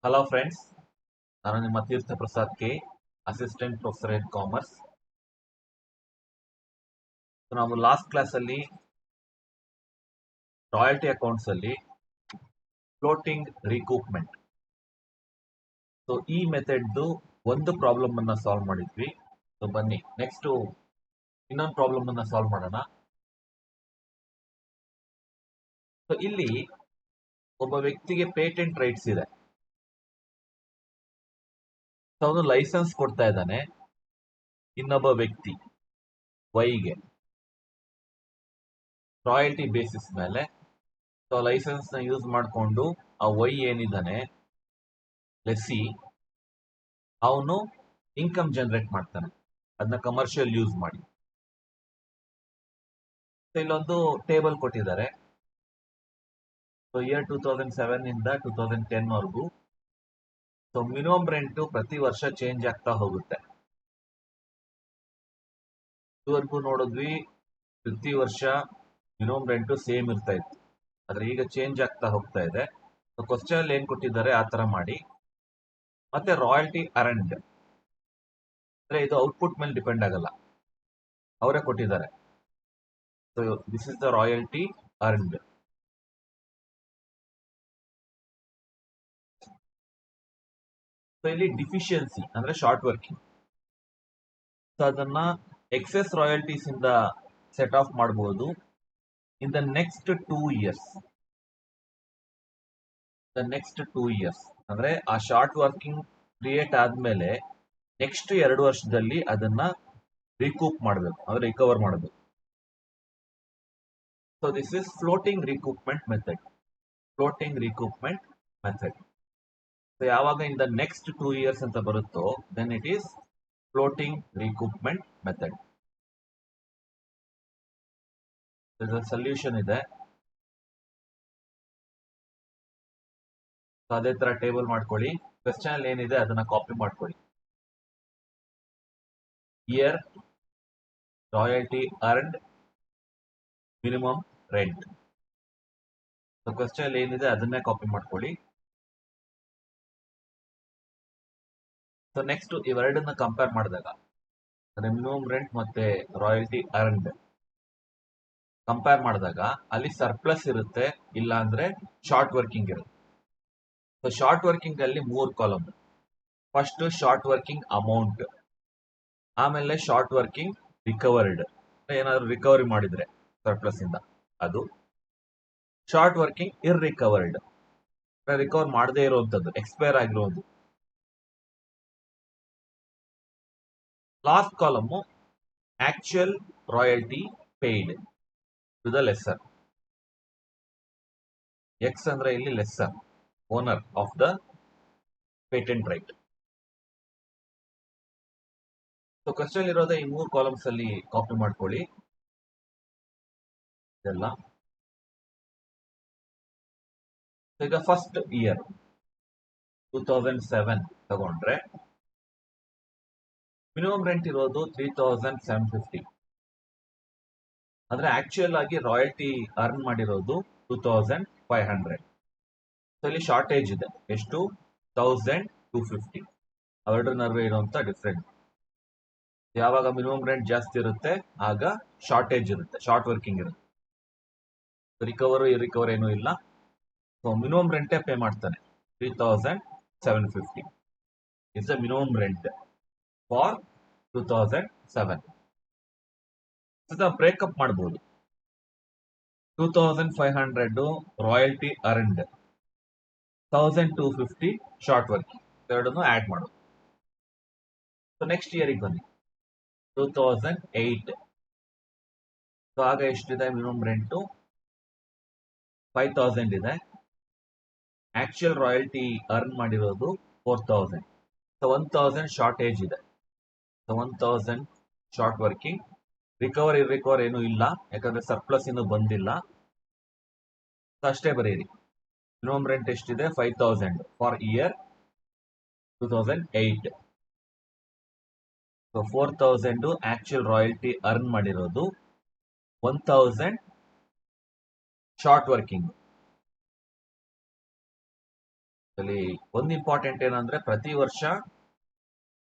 Hello friends, ನಾನು ನಿಮ್ಮ Theertha Prasad K, assistant professor in commerce. ನಾವು ಲಾಸ್ಟ್ ಕ್ಲಾಸ್ ಅಲ್ಲಿ ರಾಯಲ್ಟಿ ಅಕೌಂಟ್ಸ್ ಅಲ್ಲಿ ಫ್ಲೋಟಿಂಗ್ ರಿಕೂಪ್ಮೆಂಟ್, ಸೊ ಈ ಮೆಥಡ್ ಒಂದು ಪ್ರಾಬ್ಲಮ್ ಅನ್ನ ಸಾಲ್ವ್ ಮಾಡಿದ್ವಿ. ಸೊ ಬನ್ನಿ ನೆಕ್ಸ್ಟ್ ಇನ್ನೊಂದು ಪ್ರಾಬ್ಲಮ್ ಅನ್ನ ಸಾಲ್ವ್ ಮಾಡೋಣ. ಸೊ ಇಲ್ಲಿ ಒಬ್ಬ ವ್ಯಕ್ತಿಗೆ ಪೇಟೆಂಟ್ ರೈಟ್ಸ್ ಇದೆ. ಸೊ ಅವನು ಲೈಸೆನ್ಸ್ ಕೊಡ್ತಾ ಇದ್ದಾನೆ ಇನ್ನೊಬ್ಬ ವ್ಯಕ್ತಿ ವೈಗೆ ರಾಯಲ್ಟಿ ಬೇಸಿಸ್ ಮೇಲೆ. ಸೊ ಲೈಸೆನ್ಸ್ ನ ಯೂಸ್ ಮಾಡಿಕೊಂಡು ಆ ವೈ ಏನಿದ್ದಾನೆ ಲೆಸ್ಸಿ, ಅವನು ಇನ್ಕಮ್ ಜನರೇಟ್ ಮಾಡ್ತಾನೆ ಅದನ್ನ ಕಮರ್ಷಿಯಲ್ ಯೂಸ್ ಮಾಡಿ. ಇಲ್ಲೊಂದು ಟೇಬಲ್ ಕೊಟ್ಟಿದ್ದಾರೆ. ಸೊ ಇಯರ್ 2007 ಇಂದ 2010 ವರೆಗೂ. ಸೊ ಮಿನಿಮಮ್ ರೆಂಟ್ ಪ್ರತಿ ವರ್ಷ ಚೇಂಜ್ ಆಗ್ತಾ ಹೋಗುತ್ತೆ. ಇದುವರೆಗೂ ನೋಡಿದ್ವಿ ಪ್ರತಿ ವರ್ಷ ಮಿನಿಮಮ್ ರೆಂಟ್ ಸೇಮ್ ಇರ್ತಾ ಇತ್ತು, ಆದ್ರೆ ಈಗ ಚೇಂಜ್ ಆಗ್ತಾ ಹೋಗ್ತಾ ಇದೆ. ಸೊ ಕ್ವಶನ್ ಅಲ್ಲಿ ಏನ್ ಕೊಟ್ಟಿದ್ದಾರೆ ಆ ತರ ಮಾಡಿ. ಮತ್ತೆ ರಾಯಲ್ಟಿ ಅರಂಡ್ ಅಂದ್ರೆ ಇದು ಔಟ್ಪುಟ್ ಮೇಲೆ ಡಿಪೆಂಡ್ ಆಗಲ್ಲ, ಅವರೇ ಕೊಟ್ಟಿದ್ದಾರೆ. So this is the royalty earned. So ಇಲ್ಲಿ ಡಿಫಿಷಿಯನ್ಸಿ ಅಂದ್ರೆ ಶಾರ್ಟ್ ವರ್ಕಿಂಗ್. ಸೊ ಅದನ್ನ ಎಕ್ಸೆಸ್ ರಾಯಲ್ಟೀಸ್ ಇಂದ ಸೆಟ್ ಆಫ್ ಮಾಡಬಹುದು in the next 2 years. Next 2 years ಅಂದ್ರೆ ಆ ಶಾರ್ಟ್ ವರ್ಕಿಂಗ್ ಕ್ರಿಯೇಟ್ ಆದ್ಮೇಲೆ ನೆಕ್ಸ್ಟ್ 2 ವರ್ಷದಲ್ಲಿ ಅದನ್ನ ರಿಕೂಪ್ ಮಾಡಬೇಕು, ಅಂದ್ರೆ ರಿಕವರ್ ಮಾಡಬೇಕು. So this is floating recoupment method. Floating recoupment method. So ಯಾವಾಗ ಇನ್ ದ ನೆಕ್ಸ್ಟ್ 2 ಇಯರ್ಸ್ ಅಂತ ಬರುತ್ತೋ then it is floating recoupment method. Solution ಇದೆ. ಅದೇ ತರ ಟೇಬಲ್ ಮಾಡ್ಕೊಳ್ಳಿ. ಕ್ವೆಶ್ಚನ್ ಅಲ್ಲಿ ಏನಿದೆ ಅದನ್ನ ಕಾಪಿ ಮಾಡ್ಕೊಳ್ಳಿ. Year, royalty earned, minimum rent. So question ಅಲ್ಲಿ ಏನಿದೆ ಅದನ್ನೇ ಕಾಪಿ ಮಾಡ್ಕೊಳ್ಳಿ. ಸೊ ನೆಕ್ಸ್ಟ್ ಇವೆರಡನ್ನ ಕಂಪೇರ್ ಮಾಡಿದಾಗ ಮಿನಿಮಮ್ ರೆಂಟ್ ಮತ್ತೆ ರಾಯಲ್ಟಿ ಅರ್ನ್ಡ್ ಕಂಪೇರ್ ಮಾಡಿದಾಗ ಅಲ್ಲಿ ಸರ್ಪ್ಲಸ್ ಇರುತ್ತೆ, ಇಲ್ಲ ಅಂದ್ರೆ ಶಾರ್ಟ್ ವರ್ಕಿಂಗ್ ಇರುತ್ತೆ. ಸೊ ಶಾರ್ಟ್ ವರ್ಕಿಂಗ್ ಅಲ್ಲಿ 3 column. First short working amount, ಆಮೇಲೆ ಶಾರ್ಟ್ ವರ್ಕಿಂಗ್ ರಿಕವರ್ಡ್, ಏನಾದ್ರು ರಿಕವರಿ ಮಾಡಿದ್ರೆ ಸರ್ಪ್ಲಸ್ ಇಂದ ಅದು. ಶಾರ್ಟ್ ವರ್ಕಿಂಗ್ ಇರ್ರಿಕವರ್ಡ್, ರಿಕವರ್ ಮಾಡದೇ ಇರುವಂತದ್ದು, ಎಕ್ಸ್ಪೈರ್ ಆಗಿರುವುದು. Last column actual royalty paid to the lessor. X ಅಂದ್ರೆ ಇಲ್ಲಿ lessor, owner of the patent right. So question ಇರೋದೇ ಈ 3 ಕಾಲಮ್ಸ್ ಅಲ್ಲಿ ಕಾಪಿ ಮಾಡ್ಕೊಳ್ಳಿ ಇದೆಲ್ಲ. ಈಗ ಫಸ್ಟ್ ಇಯರ್ 2007 ತಗೊಂಡ್ರೆ ಮಿನಿಮಮ್ ರೆಂಟ್ ಇರೋದು 3750. ಆದ್ರೆ ಆಕ್ಚುಯಲ್ ಆಗಿ ರಾಯಲ್ಟಿ ಅರ್ನ್ ಮಾಡಿರೋದು 2500. ಸೊ ಇಲ್ಲಿ ಶಾರ್ಟೇಜ್ ಇದೆ. ಎಷ್ಟು? 1250. ಅವೆರಡರ ನಡುವೆ ಇರುವಂತ ಡಿಫ್ರೆನ್ಸ್. ಯಾವಾಗ ಮಿನಿಮಮ್ ರೆಂಟ್ ಜಾಸ್ತಿ ಇರುತ್ತೆ ಆಗ ಶಾರ್ಟೇಜ್ ಇರುತ್ತೆ, ಶಾರ್ಟ್ ವರ್ಕಿಂಗ್ ಇರುತ್ತೆ. ರಿಕವರ್ ಇರಿಕವರ್ ಏನೂ ಇಲ್ಲ. ಸೊ ಮಿನಿಮಮ್ ರೆಂಟೇ ಪೇ ಮಾಡ್ತಾನೆ. 3750 is the minimum rent for 2007. Breakup ಮಾಡಬಹುದು. 2500 ರಾಯಲ್ಟಿ ಅರ್ನ್ಡ್, 1250 ಶಾರ್ಟ್ ವರ್ಕಿಂಗ್, ಎರಡನ್ನು ಆಡ್ ಮಾಡೋದು. ಸೊ ನೆಕ್ಸ್ಟ್ ಇಯರಿಗೆ ಬನ್ನಿ 2008. ಸೊ ಆಗ ಎಷ್ಟಿದೆ ಮಿನಿಮಮ್ ರೆಂಟು? 5000 ಇದೆ. ಆಕ್ಚುಯಲ್ ರಾಯಲ್ಟಿ ಅರ್ನ್ ಮಾಡಿರೋದು 4000. ಸೊ 1000 ಶಾರ್ಟೇಜ್ ಇದೆ. So 1000 short working. ರಿಕವರ್ ಇರ್ರಿಕವರ್ ಏನೂ ಇಲ್ಲ, ಯಾಕಂದ್ರೆ ಸರ್ಪ್ಲಸ್ ಇನ್ನೂ ಬಂದಿಲ್ಲ. ಅಷ್ಟೇ ಬರೀರಿ. ಮಿನಿಮಮ್ ರೆಂಟ್ ಎಷ್ಟಿದೆ? 5000 for year 2008. So 4000 actual royalty earn ಮಾಡಿರೋದು, 1000 ಶಾರ್ಟ್ ವರ್ಕಿಂಗ್. ಅಲ್ಲಿ ಒಂದು ಇಂಪಾರ್ಟೆಂಟ್ ಏನಂದ್ರೆ ಪ್ರತಿ ವರ್ಷ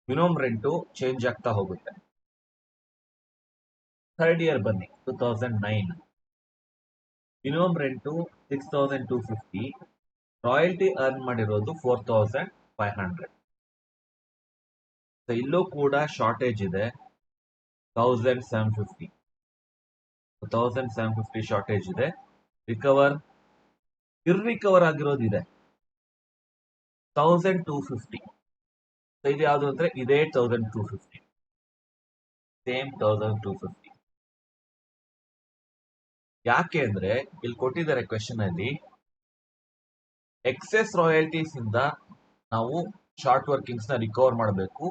ಮಿನಿಮಮ್ ರೆಂಟು ಚೇಂಜ್ ಆಗ್ತಾ ಹೋಗುತ್ತೆ. ಥರ್ಡ್ ಇಯರ್ ಬನ್ನಿ, 2009 ಮಿನಿಮಮ್ ರೆಂಟು 6250, ರಾಯಲ್ಟಿ ಅರ್ನ್ ಮಾಡಿರೋದು 4500. ಇಲ್ಲೂ ಕೂಡ ಶಾರ್ಟೇಜ್ ಇದೆ, 1750 ಶಾರ್ಟೇಜ್ ಇದೆ. ಇರ್ರಿಕವರ್ ಆಗಿರೋದಿದೆ 1250. ಇದು ಯಾವುದು ಅಂದ್ರೆ ಇದೇ 1250, ಸೇಮ್ 1250. ಯಾಕೆ ಅಂದ್ರೆ ಇಲ್ಲಿ ಕೊಟ್ಟಿದ್ದಾರೆ ಕ್ವೆಶನ್ ಅಲ್ಲಿ, ಎಕ್ಸೆಸ್ ರಾಯಲ್ಟೀಸ್ ಇಂದ ನಾವು ಶಾರ್ಟ್ ವರ್ಕಿಂಗ್ಸ್ ನ ರಿಕವರ್ ಮಾಡಬೇಕು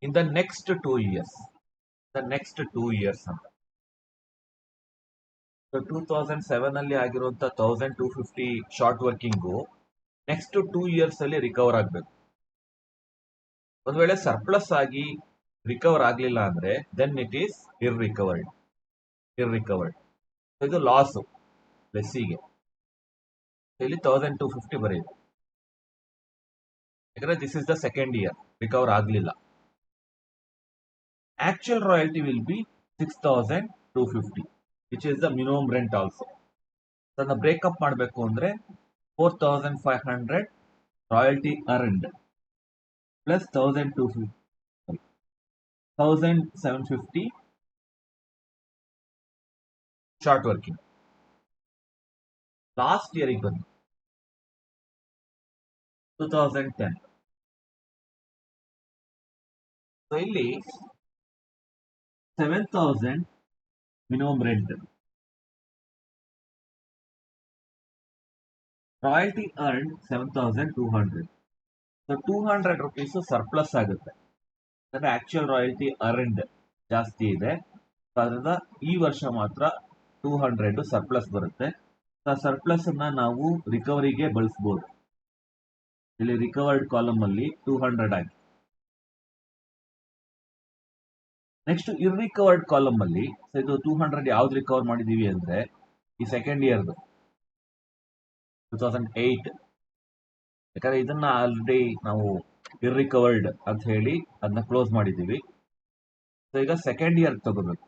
ಇನ್ ದ ನೆಕ್ಸ್ಟ್ 2 ಇಯರ್ಸ್. ಅಂತ 2007 ಅಲ್ಲಿ ಆಗಿರುವಂತ 1250 ಶಾರ್ಟ್ ವರ್ಕಿಂಗು ನೆಕ್ಸ್ಟ್ 2 ಇಯರ್ಸ್ ಅಲ್ಲಿ ರಿಕವರ್ ಆಗಬೇಕು. ಒಂದ್ ವೇಳೆ ಸರ್ಪ್ಲಸ್ ಆಗಿ ರಿಕವರ್ ಆಗ್ಲಿಲ್ಲ ಅಂದ್ರೆ ದೆನ್ ಇಟ್ ಈಸ್ ಇರ್ರಿಕವರ್ಡ್. ಇದು ಲಾಸ್ ಲೆಸ್ಸಿಗೆ. ಇಲ್ಲಿ 1250 ಬರೆಯಿದೆ, ಯಾಕಂದ್ರೆ this is the second year, recover ಆಗ್ಲಿಲ್ಲ. Actual royalty will be 6250, which is the minimum rent also. ಅದನ್ನ ಬ್ರೇಕಪ್ ಮಾಡಬೇಕು ಅಂದ್ರೆ 4500 royalty earned plus 1750 short working. Last ಇಯರಿಗೆ ಬಂದು 2010, ಇಲ್ಲಿ 7000 minimum rent, royalty earn 7200. So 200 rupees surplus ಆಗುತ್ತೆ. ಅಂದ್ರೆ ಆಕ್ಚುಯಲ್ ರಾಯಲ್ಟಿ ಅರ್ನ್ಡ್ ಜಾಸ್ತಿ ಇದೆ, ಅದರಿಂದ ಈ ವರ್ಷ ಮಾತ್ರ 200 ಸರ್ಪ್ಲಸ್ ಬರುತ್ತೆ. ಸರ್ಪ್ಲಸ್ ಅನ್ನ ನಾವು ರಿಕವರಿಗೆ ಬಳಸಬಹುದು. ಇಲ್ಲಿ ರಿಕವರ್ಡ್ ಕಾಲಮ್ ಅಲ್ಲಿ 200 ಆಗಿ. ನೆಕ್ಸ್ಟ್ ಇರ್ರಿಕವರ್ಡ್ ಕಾಲಮ್ ಅಲ್ಲಿ ಇದು 200 ಯಾವ್ದು ರಿಕವರ್ ಮಾಡಿದೀವಿ ಅಂದ್ರೆ ಈ ಸೆಕೆಂಡ್ ಇಯರ್ದು 2008. ಯಾಕಂದ್ರೆ ಇದನ್ನ ಆಲ್ರೆಡಿ ನಾವು ಇರ್ರಿಕವರ್ಡ್ ಅಂತ ಹೇಳಿ ಅದನ್ನ ಕ್ಲೋಸ್ ಮಾಡಿದೀವಿ. ಸೊ ಈಗ ಸೆಕೆಂಡ್ ಇಯರ್ ತಗೋಬೇಕು.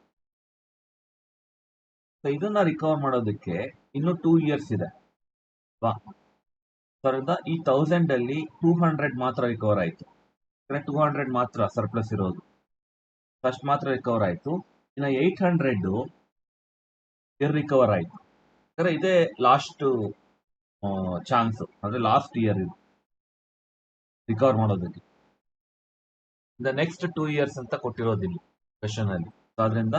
ಸೊ ಇದನ್ನ ರಿಕವರ್ ಮಾಡೋದಕ್ಕೆ ಇನ್ನು 2 ಇಯರ್ಸ್ ಇದೆ. ಅದರಿಂದ ಈ 1000 ಅಲ್ಲಿ 200 ಮಾತ್ರ ರಿಕವರ್ ಆಯ್ತು. 200 ಮಾತ್ರ ಸರ್ಪ್ಲಸ್ ಇರೋದು, ಫಸ್ಟ್ ಮಾತ್ರ ರಿಕವರ್ ಆಯ್ತು. ಇನ್ನು 800 ಇರ್ರಿಕವರ್ ಆಯ್ತು. ಯಾಕಂದ್ರೆ ಇದೇ ಲಾಸ್ಟ್ ಚಾನ್ಸ್, ಅಂದ್ರೆ ಲಾಸ್ಟ್ ಇಯರ್ ಇದು ರಿಕವರ್ ಮಾಡೋದಕ್ಕೆ. ನೆಕ್ಸ್ಟ್ 2 ಇಯರ್ಸ್ ಅಂತ ಕೊಟ್ಟಿರೋದಿಲ್ಲ ಕ್ವೆಶನ್ ಅಲ್ಲಿ. ಅದರಿಂದ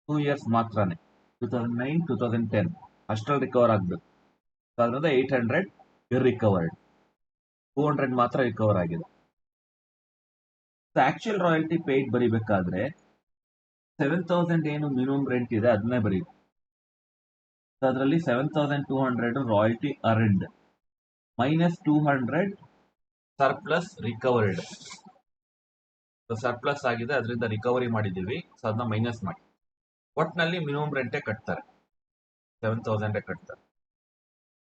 2 ಇಯರ್ಸ್ ಮಾತ್ರನೇ, 2009 2010 ಅಷ್ಟರಲ್ಲಿ ರಿಕವರ್ ಆಗ್ಬೇಕು. ಅದರಿಂದ 800 ಇರ್ರಿಕವರ್ಡ್, 200 ಮಾತ್ರ ರಿಕವರ್ ಆಗಿದೆ. ಆಕ್ಚುಯಲ್ ರಾಯಲ್ಟಿ ಪೇಯ್ಡ್ ಬರೀಬೇಕಾದ್ರೆ 7000 ಏನು ಮಿನಿಮಮ್ ರೆಂಟ್ ಇದೆ ಅದನ್ನೇ ಬರೀಬೇಕು. ಅದರಲ್ಲಿ 7200 royalty earned minus 200 surplus recovered. Surplus ಆಗಿದೆ, ಅದರಿಂದ ರಿಕವರಿ ಮಾಡಿದೀವಿ, ಸೊ ಅದನ್ನ ಮೈನಸ್ ಮಾಡಿ. ಒಟ್ನಲ್ಲಿ ಮಿನಿಮಮ್ ರೆಂಟೇ ಕಟ್ತಾರೆ, 7000 ಕಟ್ತಾರೆ,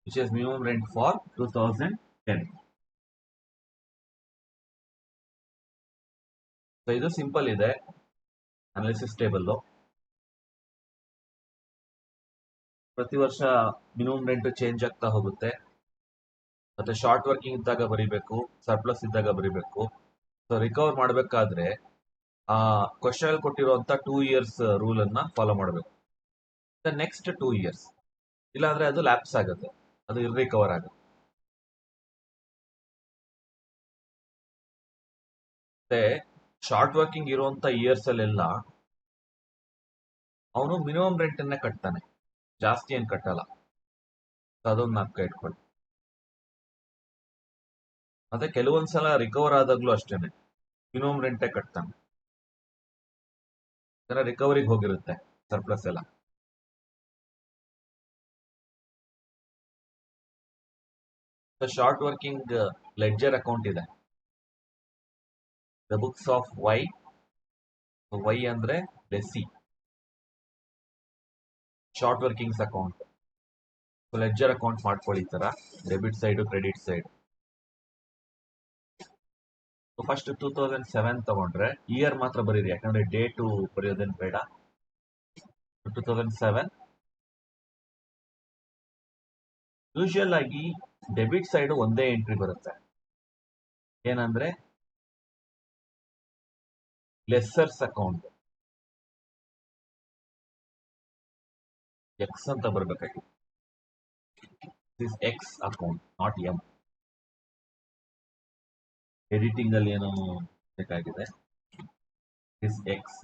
which is minimum rent for 2010. So ಇದು ಸಿಂಪಲ್ ಇದೆ ಅನಾಲಿಸಿಸ್ ಟೇಬಲ್. ಪ್ರತಿ ವರ್ಷ ಮಿನಿಮಮ್ ರೆಂಟ್ ಚೇಂಜ್ ಆಗ್ತಾ ಹೋಗುತ್ತೆ. ಮತ್ತೆ ಶಾರ್ಟ್ ವರ್ಕಿಂಗ್ ಇದ್ದಾಗ ಬರೀಬೇಕು, ಸರ್ಪ್ಲಸ್ ಇದ್ದಾಗ ಬರೀಬೇಕು. ಸೊ ರಿಕವರ್ ಮಾಡಬೇಕಾದ್ರೆ ಆ ಕ್ವಶನ್ ಕೊಟ್ಟಿರುವಂತ 2 ಇಯರ್ಸ್ ರೂಲ್ ಅನ್ನ ಫಾಲೋ ಮಾಡಬೇಕು. ನೆಕ್ಸ್ಟ್ 2 ಇಯರ್ಸ್ ಇಲ್ಲಾಂದ್ರೆ ಅದು ಲ್ಯಾಪ್ಸ್ ಆಗುತ್ತೆ, ಅದು ಇರ್ರಿಕವರ್ ಆಗುತ್ತೆ. ಮತ್ತೆ ಶಾರ್ಟ್ ವರ್ಕಿಂಗ್ ಇರುವಂತ ಇಯರ್ಸ್ ಅಲ್ಲೆಲ್ಲ ಅವನು ಮಿನಿಮಮ್ ರೆಂಟ್ ಅನ್ನೇ ಕಟ್ತಾನೆ, ಜಾಸ್ತಿ ಏನ್ ಕಟ್ಟಲ್ಲ. ಅದೊಂದು ನಾಲ್ಕು ಇಟ್ಕೊಳ್ಳಿ. ಮತ್ತೆ ಕೆಲವೊಂದ್ಸಲ ರಿಕವರ್ ಆದಾಗ್ಲೂ ಅಷ್ಟೇನೆ ಮಿನಿಮಮ್ ರೆಂಟೇ ಕಟ್ತಾನೆ, ರಿಕವರಿಗೆ ಹೋಗಿರುತ್ತೆ ಸರ್ಪ್ಲಸ್ ಎಲ್ಲ. ಶಾರ್ಟ್ ವರ್ಕಿಂಗ್ ಲೆಡ್ಜರ್ ಅಕೌಂಟ್ ಇದೆ, the books of Y. Y ಅಂದ್ರೆ lessee, short workings account. Ledger account ಮಾಡ್ಕೊಳ್ಳಿ ಈ ತರ, debit side credit side. First 2007 ತಗೊಂಡ್ರೆ ಇಯರ್ ಮಾತ್ರ ಬರೀರಿ, ಯಾಕಂದ್ರೆ ಡೇಟು ಬರೆಯೋದೇನು ಬೇಡ. 2007 ಯೂಶುವಲ್ ಆಗಿ ಡೆಬಿಟ್ ಸೈಡ್ ಒಂದೇ ಎಂಟ್ರಿ ಬರುತ್ತೆ, ಏನಂದ್ರೆ ಲೆಸ್ಸರ್ಸ್ ಅಕೌಂಟ್ ಎಕ್ಸ್ ಅಂತ ಬರ್ಬೇಕಾಗಿತ್ತು. This X account, not M. Editing ಅಲ್ಲಿ ಏನೋ ಬೇಕಾಗಿದೆ. ದಿಸ್ ಎಕ್ಸ್,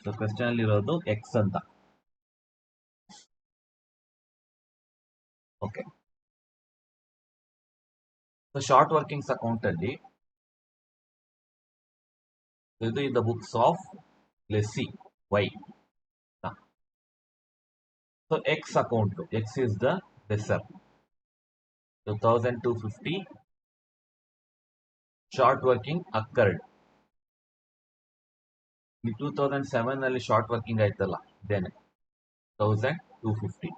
ಕ್ವೆಶ್ಚನ್ ಅಲ್ಲಿ ಇರೋದು ಎಕ್ಸ್ ಅಂತ. ಓಕೆ, ಶಾರ್ಟ್ ವರ್ಕಿಂಗ್ಸ್ ಅಕೌಂಟ್ ಅಲ್ಲಿ ಇದು in the books of lessee Y. So X account, X is the lessor. 1250 short working occurred. ಈ 2007 ಅಲ್ಲಿ ಶಾರ್ಟ್ ವರ್ಕಿಂಗ್ ಆಯ್ತಲ್ಲ, ಇದೇನೆ 1250.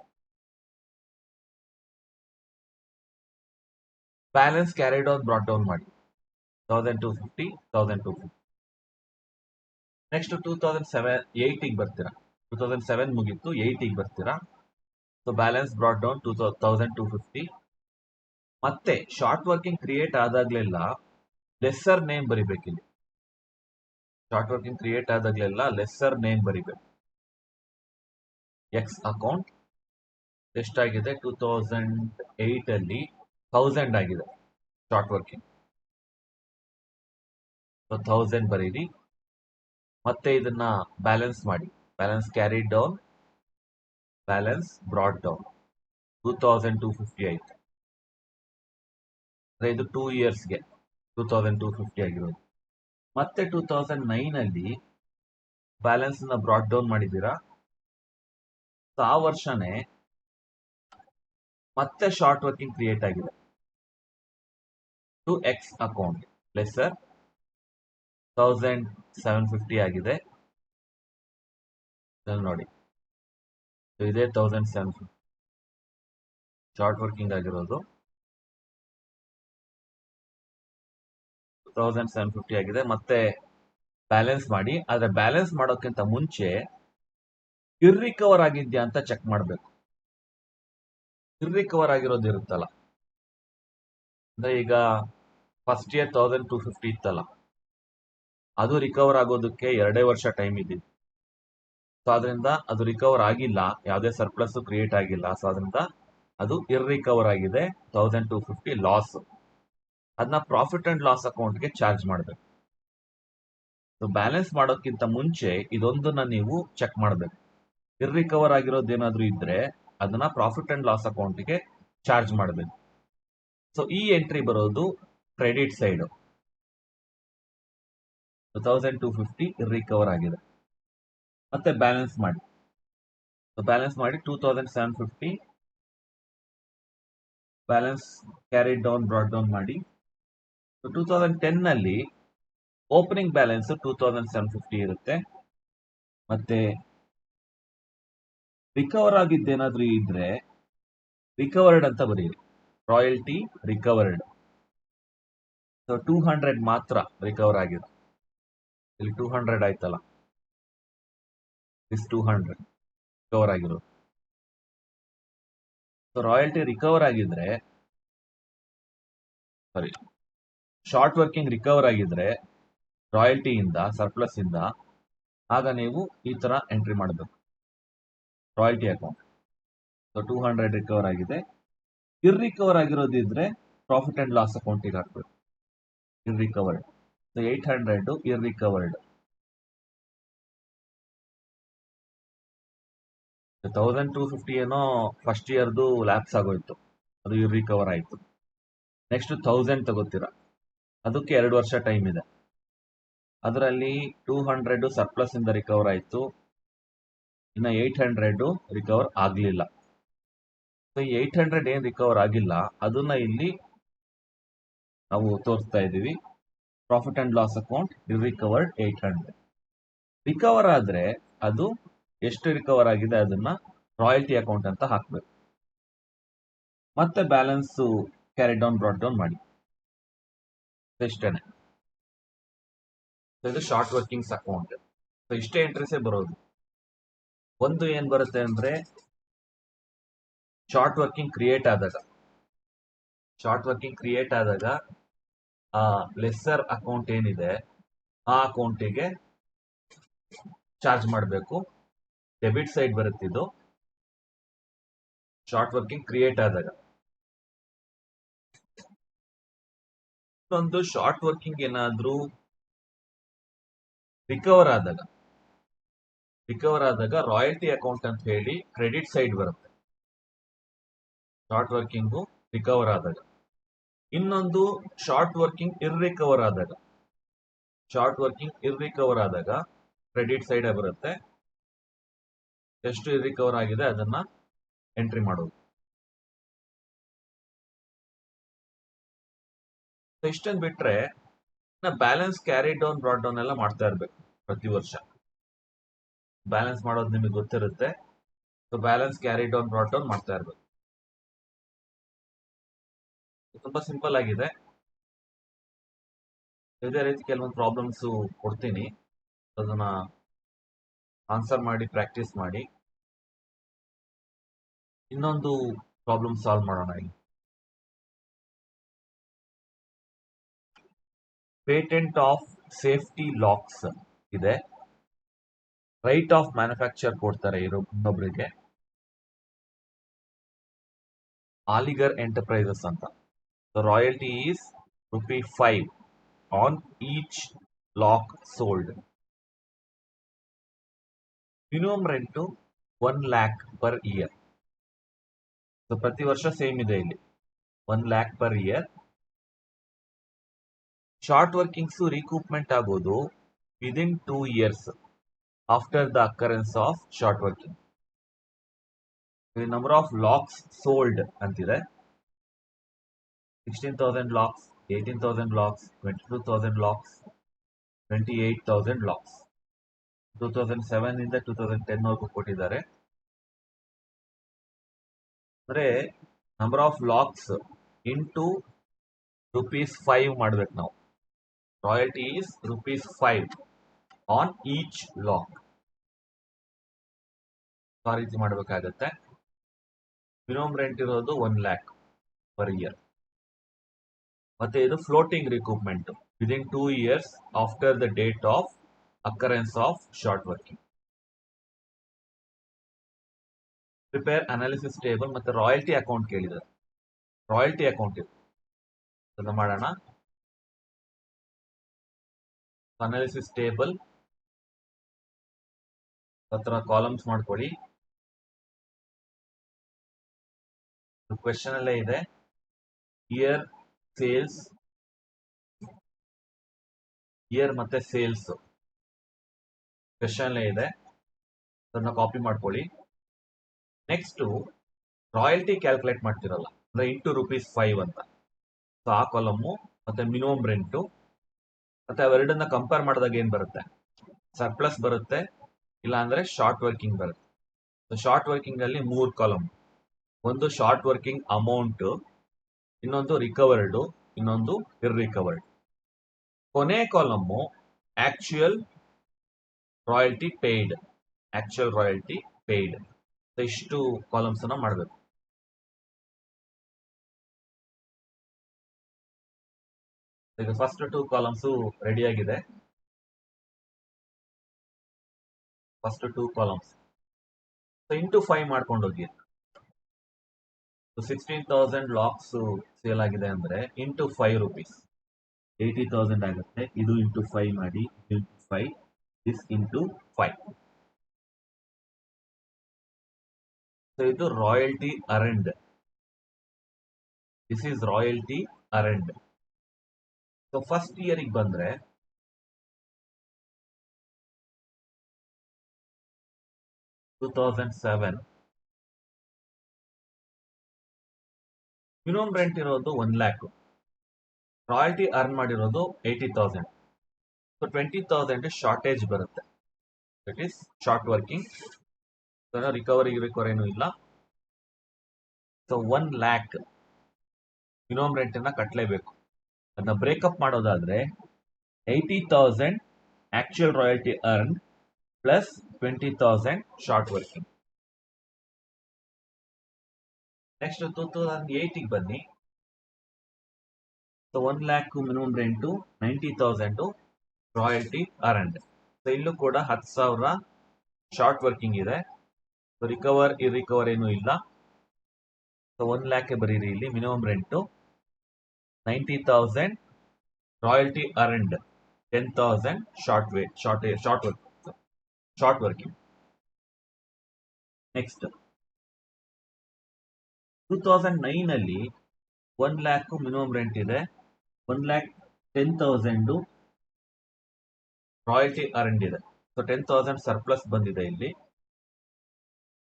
Balance carried on brought down ಮಾಡಿ 1250, 1250. ನೆಕ್ಸ್ಟ್ 2008 ಬರ್ತೀರಾ, 2007 ಮುಗೀತು, 8 ಬರ್ತೀರಾ. So balance brought down 1250. ಮತ್ತೆ ಶಾರ್ಟ್ ವರ್ಕಿಂಗ್ ಕ್ರಿಯೇಟ್ ಆದಾಗ್ಲೆಲ್ಲ ಲೆಸ್ಸರ್ ನೇಮ್ ಬರಿಬೇಕಿಲ್ಲಿ. ಶಾರ್ಟ್ ವರ್ಕಿಂಗ್ ಕ್ರಿಯೇಟ್ ಆದಾಗ್ಲೆಲ್ಲ ಲೆಸ್ಸರ್ ನೇಮ್ ಬರಿಬೇಕು. ಎಕ್ಸ್ ಅಕೌಂಟ್ ಎಷ್ಟಾಗಿದೆ 2008 ಅಲ್ಲಿ 1000 ಆಗಿದೆ ಶಾರ್ಟ್ ವರ್ಕಿಂಗ್. 1000 ಬರೀರಿ. ಮತ್ತೆ ಇದನ್ನ ಬ್ಯಾಲೆನ್ಸ್ ಮಾಡಿ, balance carry down, balance brought down 2250 ಆಯ್ತು. ಇದು 2 ಇಯರ್ಸ್ಗೆ 2250 ಆಗಿರೋದು. ಮತ್ತೆ 2009 ಅಲ್ಲಿ ಬ್ಯಾಲೆನ್ಸ್ ನ ಬ್ರಾಟ್ ಡೌನ್ ಮಾಡಿದ್ದೀರಾ. ಆ ವರ್ಷನೇ ಮತ್ತೆ ಶಾರ್ಟ್ ವರ್ಕಿಂಗ್ ಕ್ರಿಯೇಟ್ ಆಗಿದೆ. ಟು ಎಕ್ಸ್ ಅಕೌಂಟ್ ಲೆಸ್ಸರ್ 1750 ಆಗಿದೆ. ನೋಡಿ, ಇದೇ 1750 ಶಾರ್ಟ್ ವರ್ಕಿಂಗ್ ಆಗಿರೋದು. 1750 ಆಗಿದೆ. ಮತ್ತೆ ಬ್ಯಾಲೆನ್ಸ್ ಮಾಡಿ. ಆದ್ರೆ ಬ್ಯಾಲೆನ್ಸ್ ಮಾಡೋಕ್ಕಿಂತ ಮುಂಚೆ ಇರ್ರಿಕವರ್ ಆಗಿದ್ಯಾ ಅಂತ ಚೆಕ್ ಮಾಡಬೇಕು. ಇರ್ರಿಕವರ್ ಆಗಿರೋದು ಇರುತ್ತಲ್ಲ, ಅಂದ್ರೆ ಈಗ ಫಸ್ಟ್ ಇಯರ್ 1250 ಇತ್ತಲ್ಲ, ಅದು ರಿಕವರ್ ಆಗೋದಕ್ಕೆ 2 ವರ್ಷ ಟೈಮ್ ಇದ್ದಿದ್ದು. ಸೊ ಅದರಿಂದ ಅದು ರಿಕವರ್ ಆಗಿಲ್ಲ, ಯಾವುದೇ ಸರ್ಪ್ಲಸ್ ಕ್ರಿಯೇಟ್ ಆಗಿಲ್ಲ. ಸೊ ಅದರಿಂದ ಅದು ಇರ್ರಿಕವರ್ ಆಗಿದೆ, 1250 ಲಾಸ್. ಅದನ್ನ ಪ್ರಾಫಿಟ್ ಅಂಡ್ ಲಾಸ್ ಅಕೌಂಟ್ಗೆ ಚಾರ್ಜ್ ಮಾಡಬೇಕು. ಸೊ ಬ್ಯಾಲೆನ್ಸ್ ಮಾಡೋಕ್ಕಿಂತ ಮುಂಚೆ ಇದೊಂದನ್ನ ನೀವು ಚೆಕ್ ಮಾಡಬೇಕು. ಇರ್ರಿಕವರ್ ಆಗಿರೋದೇನಾದ್ರೂ ಇದ್ರೆ ಅದನ್ನ ಪ್ರಾಫಿಟ್ ಅಂಡ್ ಲಾಸ್ ಅಕೌಂಟ್ಗೆ ಚಾರ್ಜ್ ಮಾಡಬೇಕು. ಸೊ ಈ ಎಂಟ್ರಿ ಬರೋದು ಕ್ರೆಡಿಟ್ ಸೈಡ್. 1250 ಇರ್ರಿಕವರ್ ಆಗಿದೆ. ಮತ್ತೆ ಬ್ಯಾಲೆನ್ಸ್ ಮಾಡಿ. ಬ್ಯಾಲೆನ್ಸ್ ಮಾಡಿ 2750 balance carry down brought down ಮಾಡಿ. 2010 ನಲ್ಲಿ ಓಪನಿಂಗ್ ಬ್ಯಾಲೆನ್ಸ್ 2750 ಇರುತ್ತೆ. ಮತ್ತೆ ರಿಕವರ್ ಆಗಿದ್ದೇನಾದ್ರೂ ಇದ್ರೆ ರಿಕವರ್ಡ್ ಅಂತ ಬರೆಯಿರಿ, ರಾಯಲ್ಟಿ ರಿಕವರ್ಡ್. ಸೊ 200 ಮಾತ್ರ ರಿಕವರ್ ಆಗಿದೆ. ಇಲ್ಲಿ 200 ಆಯ್ತಲ್ಲ, ಇಸ್ 200 ರಿಕವರ್ ಆಗಿರೋದು. ಸೊ ರಾಯಲ್ಟಿ ರಿಕವರ್ ಆಗಿದ್ರೆ, ಸಾರಿ, ಶಾರ್ಟ್ ವರ್ಕಿಂಗ್ ರಿಕವರ್ ಆಗಿದ್ರೆ ರಾಯಲ್ಟಿಯಿಂದ, ಸರ್ಪ್ಲಸ್ ಇಂದ, ಆಗ ನೀವು ಈ ತರ ಎಂಟ್ರಿ ಮಾಡಬೇಕು, ರಾಯಲ್ಟಿ ಅಕೌಂಟ್. ಸೊ 200 ರಿಕವರ್ ಆಗಿದೆ. ಇರ್ರಿಕವರ್ ಆಗಿರೋದಿದ್ರೆ ಪ್ರಾಫಿಟ್ ಅಂಡ್ ಲಾಸ್ ಅಕೌಂಟಿಗೆ ಹಾಕ್ಬೇಕು, ಇರ್ರಿಕವರ್ಡ್. ಸೊ 800 ಇರ್ರಿಕವರ್ಡ್. 1250 ಏನೋ ಫಸ್ಟ್ ಇಯರ್ದು ಲ್ಯಾಪ್ಸ್ ಆಗೋಯ್ತು, ಅದು ಇರ್ರಿಕವರ್ ಆಯ್ತು. ನೆಕ್ಸ್ಟ್ 1000 ತಗೋತೀರಾ, ಅದಕ್ಕೆ 2 ವರ್ಷ ಟೈಮ್ ಇದೆ. ಅದರಲ್ಲಿ 200 ಸರ್ಪ್ಲಸ್ ಇಂದ ರಿಕವರ್ ಆಯ್ತು, ಇನ್ನು 800 ರಿಕವರ್ ಆಗ್ಲಿಲ್ಲ. ಸೊ 800 ಏನ್ ರಿಕವರ್ ಆಗಿಲ್ಲ ಅದನ್ನ ಇಲ್ಲಿ ನಾವು ತೋರಿಸ್ತಾ ಇದ್ದೀವಿ. ಪ್ರಾಫಿಟ್ ಅಂಡ್ ಲಾಸ್ ಅಕೌಂಟ್ ಇರ್ರಿಕವರ್ಡ್ 800. ರಿಕವರ್ ಆದ್ರೆ ಅದು ಎಷ್ಟು ರಿಕವರ್ ಆಗಿದೆ ಅದನ್ನ ರಾಯಲ್ಟಿ ಅಕೌಂಟ್ ಅಂತ ಹಾಕ್ಬೇಕು. ಮತ್ತೆ balance carry down brought down ಮಾಡಿ. ಇಷ್ಟೇನೆ. ಇದು ಶಾರ್ಟ್ ವರ್ಕಿಂಗ್ಸ್ ಅಕೌಂಟ್. ಇಷ್ಟೇ ಎಂಟ್ರೀಸೇ ಬರೋದು. ಒಂದು ಏನ್ ಬರುತ್ತೆ ಅಂದ್ರೆ ಶಾರ್ಟ್ ವರ್ಕಿಂಗ್ ಕ್ರಿಯೇಟ್ ಆದಾಗ ಆ ಲೆಸ್ಸರ್ ಅಕೌಂಟ್ ಏನಿದೆ ಆ ಅಕೌಂಟಿಗೆ ಚಾರ್ಜ್ ಮಾಡಬೇಕು. ಡೆಬಿಟ್ ಸೈಡ್ ಬರುತ್ತೆ ಇದು ಶಾರ್ಟ್ ವರ್ಕಿಂಗ್ ಕ್ರಿಯೇಟ್ ಆದಾಗ. ಒಂದು ಶಾರ್ಟ್ ವರ್ಕಿಂಗ್ ಏನಾದ್ರೂ ರಿಕವರ್ ಆದಾಗ ರಾಯಲ್ಟಿ ಅಕೌಂಟ್ ಅಂತ ಹೇಳಿ ಕ್ರೆಡಿಟ್ ಸೈಡ್ ಬರುತ್ತೆ. ಶಾರ್ಟ್ ವರ್ಕಿಂಗು ರಿಕವರ್ ಆದಾಗ. ಇನ್ನೊಂದು ಶಾರ್ಟ್ ವರ್ಕಿಂಗ್ ಇರ್ರಿಕವರ್ ಆದಾಗ ಕ್ರೆಡಿಟ್ ಸೈಡ್ ಬರುತ್ತೆ. ಎಷ್ಟು ಇರ್ರಿಕವರ್ ಆಗಿದೆ ಅದನ್ನ ಎಂಟ್ರಿ ಮಾಡೋದು. ಇಷ್ಟನ್ ಬಿಟ್ರೆ balance carry down brought down ಎಲ್ಲ ಮಾಡ್ತಾ ಇರ್ಬೇಕು ಪ್ರತಿ ವರ್ಷ. ಬ್ಯಾಲೆನ್ಸ್ ಮಾಡೋದು ನಿಮಗೆ ಗೊತ್ತಿರುತ್ತೆ. So balance carry down brought down ಮಾಡ್ತಾ ಇರ್ಬೇಕು. ತುಂಬಾ ಸಿಂಪಲ್ ಆಗಿದೆ. ಇದೇ ರೀತಿ ಕೆಲವೊಂದು ಪ್ರಾಬ್ಲಮ್ಸ್ ಕೊಡ್ತೀನಿ, ಅದನ್ನ ಆನ್ಸರ್ ಮಾಡಿ ಪ್ರಾಕ್ಟೀಸ್ ಮಾಡಿ. ಇನ್ನೊಂದು ಪ್ರಾಬ್ಲಮ್ ಸಾಲ್ವ್ ಮಾಡೋಣ. ಪೇಟೆಂಟ್ ಆಫ್ ಸೇಫ್ಟಿ ಲಾಕ್ಸ್ ಇದೆ. ರೈಟ್ ಆಫ್ ಮ್ಯಾನುಫ್ಯಾಕ್ಚರ್ ಕೊಡ್ತಾರೆ ಇನ್ನೊಬ್ಬರಿಗೆ, ಆಲಿಗರ್ ಎಂಟರ್ಪ್ರೈಸಸ್ ಅಂತ. Royalty is ₹5 on each lock sold. Minimum rent 1 lakh per year. So ಪ್ರತಿ ವರ್ಷ ಸೇಮ್ ಇದೆ ಇಲ್ಲಿ, 1 lakh per year. Short workings recoupment ಆಗೋದು within 2 years after the occurrence of short working. Number of locks sold ಅಂತಿದೆ. 16,000 LOX, 18,000 LOX, 22,000 LOX, 28,000 LOX. 2007 ಇಂದ 2010 ವರೆಗೂ ಕೊಟ್ಟಿದ್ದಾರೆ. ಅಂದ್ರೆ ನಂಬರ್ ಆಫ್ ಲಾಕ್ಸ್ ಇಂಟು ₹5 ಮಾಡ್ಬೇಕು ನಾವು. Royalty is ₹5 on each lock. ಆ ರೀತಿ ಮಾಡಬೇಕಾಗತ್ತೆ. ಮಿನಿಮಮ್ ರೆಂಟ್ ಇರೋದು 1 lakh per year. ಮತ್ತೆ ಇದು floating recoupment within 2 years after the date of occurrence of short working. Prepare analysis table ಮತ್ತೆ ರಾಯಲ್ಟಿ ಅಕೌಂಟ್ ಕೇಳಿದ್ದಾರೆ. ರಾಯಲ್ಟಿ ಅಕೌಂಟ್ ಇದೆ, ಅದನ್ನ ಮಾಡೋಣ. ಅನಾಲಿಸಿಸ್ ಟೇಬಲ್ ಹತ್ರ ಕಾಲಮ್ಸ್ ಮಾಡ್ಕೊಳ್ಳಿ. ಕ್ವೆಶ್ಚನ್ ಅಲ್ಲೇ ಇದೆ, ಇಯರ್ ಸೇಲ್ಸ್, ಇಯರ್ ಮತ್ತೆ ಸೇಲ್ಸ್ ಕ್ವೆಶ್ಚನ್ ಅಲ್ಲೇ ಇದೆ, ಅದನ್ನ ಕಾಪಿ ಮಾಡ್ಕೊಳ್ಳಿ. ನೆಕ್ಸ್ಟ್ ರಾಯಲ್ಟಿ ಕ್ಯಾಲ್ಕುಲೇಟ್ ಮಾಡ್ತಿರಲ್ಲ, ಅಂದ್ರೆ ಇಂಟು ₹5 ಅಂತ. ಸೊ ಆ ಕಾಲಮ್ಮು ಮತ್ತೆ ಮಿನಿಮಮ್ ರೆಂಟು ಮತ್ತೆ ಅವೆರಡನ್ನ ಕಂಪೇರ್ ಮಾಡಿದಾಗ ಏನ್ ಬರುತ್ತೆ, ಸರ್ಪ್ಲಸ್ ಬರುತ್ತೆ, ಇಲ್ಲ ಅಂದ್ರೆ ಶಾರ್ಟ್ ವರ್ಕಿಂಗ್ ಬರುತ್ತೆ. ಶಾರ್ಟ್ ವರ್ಕಿಂಗ್ ಅಲ್ಲಿ 3 ಕಾಲಮ್, ಒಂದು ಶಾರ್ಟ್ ವರ್ಕಿಂಗ್ ಅಮೌಂಟ್, ಇನ್ನೊಂದು ರಿಕವರ್ಡ್, ಇನ್ನೊಂದು ಇರ್ರಿಕವರ್ಡ್. ಕೊನೆ ಕಾಲಮ್ಮು ಆಕ್ಚುಯಲ್ ರಾಯಲ್ಟಿ ಪೇಯ್ಡ್, ಇಷ್ಟು ಕಾಲಮ್ಸ್ ಅನ್ನ ಮಾಡಬೇಕು. ಈಗ ಫಸ್ಟ್ 2 ಕಾಲಮ್ಸ್ ರೆಡಿ ಆಗಿದೆ. ಫಸ್ಟ್ 2 ಕಾಲಮ್ಸ್ ಇಂಟು 5 ಮಾಡ್ಕೊಂಡು ಹೋಗಿ. 16,000 ಲಾಕ್ಸ್ ಸೇಲ್ ಆಗಿದೆ ಅಂದ್ರೆ ಇಂಟು ₹5 80,000 ಆಗುತ್ತೆ. ಇದು ಇಂಟು 5 ಮಾಡಿ, ಇಂಟು 5 ದಿಸ್ ಇಂಟು 5. ಸೊ ಇದು royalty earned. This is royalty earned. So first ಇಯರ್ಗೆ ಬಂದ್ರೆ (2007) ಮಿನಿಮಮ್ ರೆಂಟ್ ಇರೋದು 1 lakh, ರಾಯಲ್ಟಿ ಅರ್ನ್ ಮಾಡಿರೋದು 80,000. ಸೊ 20,000 ಶಾರ್ಟೇಜ್ ಬರುತ್ತೆ. That is short working. Recover ಏನು ಇಲ್ಲ. ಸೊ 1 lakh ಮಿನಿಮಮ್ ರೆಂಟ್ ಅನ್ನ ಕಟ್ಟಲೇಬೇಕು. ಅದನ್ನ ಬ್ರೇಕಪ್ ಮಾಡೋದಾದ್ರೆ 80,000 actual royalty earn plus 20,000 short working. Next 2008 ಬನ್ನಿ. So 1 lakh minimum rent, 90,000 royalty earned. So ಇಲ್ಲೂ ಕೂಡ 10,000 ಶಾರ್ಟ್ ವರ್ಕಿಂಗ್ ಇದೆ. ಸೊ ಇರ್ರಿಕವರ್ ಏನು ಇಲ್ಲ. ಸೊ 1 lakh ಬರೀರಿ ಇಲ್ಲಿ. Minimum rent 90,000 royalty earned, 10,000 short working. Next 2009 ಅಲ್ಲಿ 1 lakh ಮಿನಿಮಮ್ ರೆಂಟ್ ಇದೆ, 1,10,000 ರಾಯಲ್ಟಿ ಅರ್ನ್ಡ್ ಇದೆ. ಸೊ 10,000 ಸರ್ಪ್ಲಸ್ ಬಂದಿದೆ ಇಲ್ಲಿ.